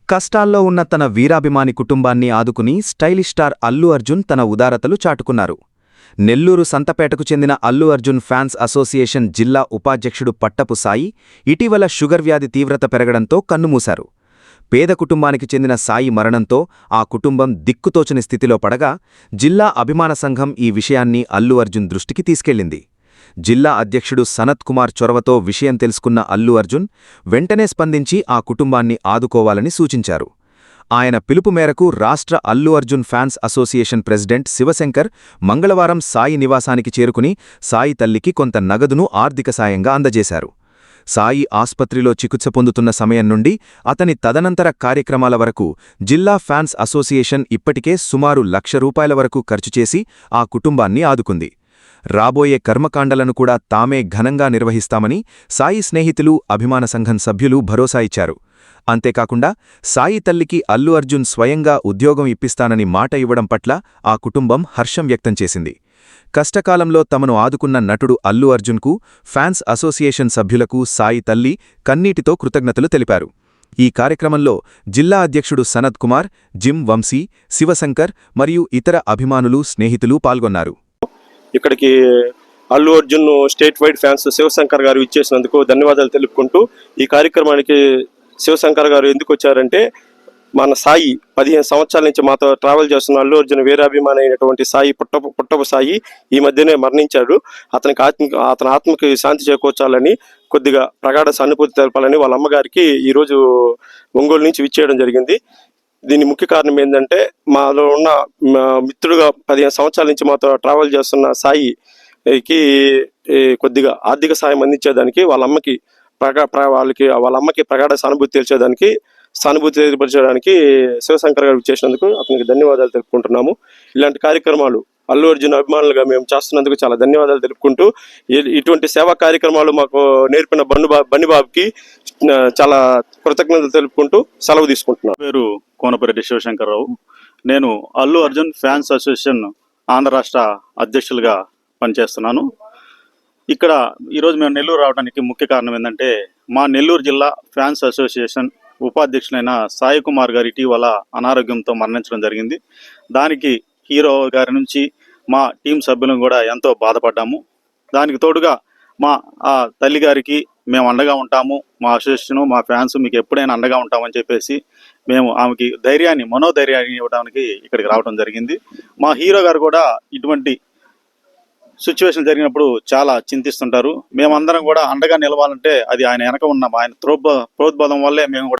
కష్టాల్లో ఉన్న తన వీరాభిమాని కుటుంబాన్ని ఆదుకుని స్టైలిష్ స్టార్ అల్లు అర్జున్ తన ఉదారతలు చాటుకున్నారు. నెల్లూరు సంతపేటకు చెందిన అల్లు అర్జున్ ఫ్యాన్స్ అసోసియేషన్ జిల్లా ఉపాధ్యక్షుడు పట్టపు సాయి ఇటీవల షుగర్ వ్యాధి తీవ్రత పెరగడంతో కన్నుమూశారు. పేద కుటుంబానికి చెందిన సాయి మరణంతో ఆ కుటుంబం దిక్కుతోచని స్థితిలో పడగా జిల్లా అభిమాన సంఘం ఈ విషయాన్ని అల్లు అర్జున్ దృష్టికి తీసుకెళ్లింది. జిల్లా అధ్యక్షుడు సనత్ కుమార్ చొరవతో విషయం తెలుసుకున్న అల్లు అర్జున్ వెంటనే స్పందించి ఆ కుటుంబాన్ని ఆదుకోవాలని సూచించారు. ఆయన పిలుపు మేరకు రాష్ట్ర Allu Arjun fans association president Shivashankar మంగళవారం సాయి నివాసానికి చేరుకుని సాయి తల్లికి కొంత నగదును ఆర్థిక సాయంగా అందజేశారు. సాయి ఆస్పత్రిలో చికిత్స పొందుతున్న సమయం నుండి అతని తదనంతర కార్యక్రమాల వరకు జిల్లా ఫ్యాన్స్ అసోసియేషన్ ఇప్పటికే సుమారు ₹1,00,000 వరకు ఖర్చుచేసి ఆ కుటుంబాన్ని ఆదుకుంది. రాబోయే కర్మకాండలను కూడా తామే ఘనంగా నిర్వహిస్తామని సాయి స్నేహితులు, అభిమాన సంఘం సభ్యులు భరోసా ఇచ్చారు. అంతేకాకుండా సాయి తల్లికి అల్లు అర్జున్ స్వయంగా ఉద్యోగం ఇప్పిస్తానని మాట ఇవ్వడం పట్ల ఆ కుటుంబం హర్షం వ్యక్తం చేసింది. కష్టకాలంలో తమను ఆదుకున్న నటుడు అల్లు అర్జున్కు, ఫ్యాన్స్ అసోసియేషన్ సభ్యులకు సాయి తల్లి కన్నీటితో కృతజ్ఞతలు తెలిపారు. ఈ కార్యక్రమంలో జిల్లా అధ్యక్షుడు సనత్ కుమార్, జిమ్ వంశీ, శివశంకర్ మరియు ఇతర అభిమానులు, స్నేహితులు పాల్గొన్నారు. ఇక్కడికి Allu Arjun statewide fans Shivashankar గారు ఇచ్చేసినందుకు ధన్యవాదాలు తెలుపుకుంటూ, ఈ కార్యక్రమానికి శివశంకర్ గారు ఎందుకు వచ్చారంటే, మన సాయి 15 సంవత్సరాల నుంచి మాతో ట్రావెల్ చేస్తున్న అల్లు అర్జున్ వీరాభిమాని అయినటువంటి సాయి పుట్టపు సాయి ఈ మధ్యనే మరణించాడు. అతని ఆత్మకి శాంతి చేకూర్చాలని, కొద్దిగా ప్రగాఢ సానుభూతి తెలపాలని వాళ్ళ అమ్మగారికి ఈరోజు ఒంగోలు నుంచి విచ్చేయడం జరిగింది. దీని ముఖ్య కారణం ఏంటంటే, మాలో ఉన్న మిత్రుడుగా 15 సంవత్సరాల నుంచి మాతో ట్రావెల్ చేస్తున్న సాయికి కొద్దిగా ఆర్థిక సాయం అందించేదానికి, వాళ్ళ అమ్మకి ప్రగాఢ సానుభూతి తెలియపరచడానికి శివశంకర్ గారు చేసినందుకు అతనికి ధన్యవాదాలు తెలుపుకుంటున్నాము. ఇలాంటి కార్యక్రమాలు అల్లు అర్జున్ అభిమానులుగా మేము చేస్తున్నందుకు చాలా ధన్యవాదాలు తెలుపుకుంటూ, ఇటువంటి సేవా కార్యక్రమాలు మాకు నేర్పిన బన్నిబాబుకి చాలా కృతజ్ఞతలు తెలుపుకుంటూ సెలవు తీసుకుంటున్నాను. పేరు కోనపరెడ్డి శివశంకర్రావు. నేను అల్లు అర్జున్ ఫ్యాన్స్ అసోసియేషన్ ఆంధ్ర రాష్ట్ర అధ్యక్షులుగా పనిచేస్తున్నాను. ఇక్కడ ఈరోజు మేము నెల్లూరు రావడానికి ముఖ్య కారణం ఏంటంటే, మా నెల్లూరు జిల్లా ఫ్యాన్స్ అసోసియేషన్ ఉపాధ్యక్షులైన సాయి కుమార్ గారు ఇటీవల అనారోగ్యంతో మరణించడం జరిగింది. దానికి హీరో గారి నుంచి మా టీం సభ్యులను కూడా ఎంతో బాధపడ్డాము. దానికి తోడుగా మా తల్లి గారికి మేము అండగా ఉంటాము, మా అసోసియేషను, మా ఫ్యాన్స్ మీకు ఎప్పుడైనా అండగా ఉంటామని చెప్పేసి మేము ఆమెకి మనోధైర్యాన్ని ఇవ్వడానికి ఇక్కడికి రావడం జరిగింది. మా హీరో గారు కూడా ఇటువంటి సిచ్యువేషన్ జరిగినప్పుడు చాలా చింతిస్తుంటారు. మేమందరం కూడా అండగా నిలవాలంటే అది ఆయన వెనక ఉన్న ఆయన ప్రోద్బలం వల్లే మేము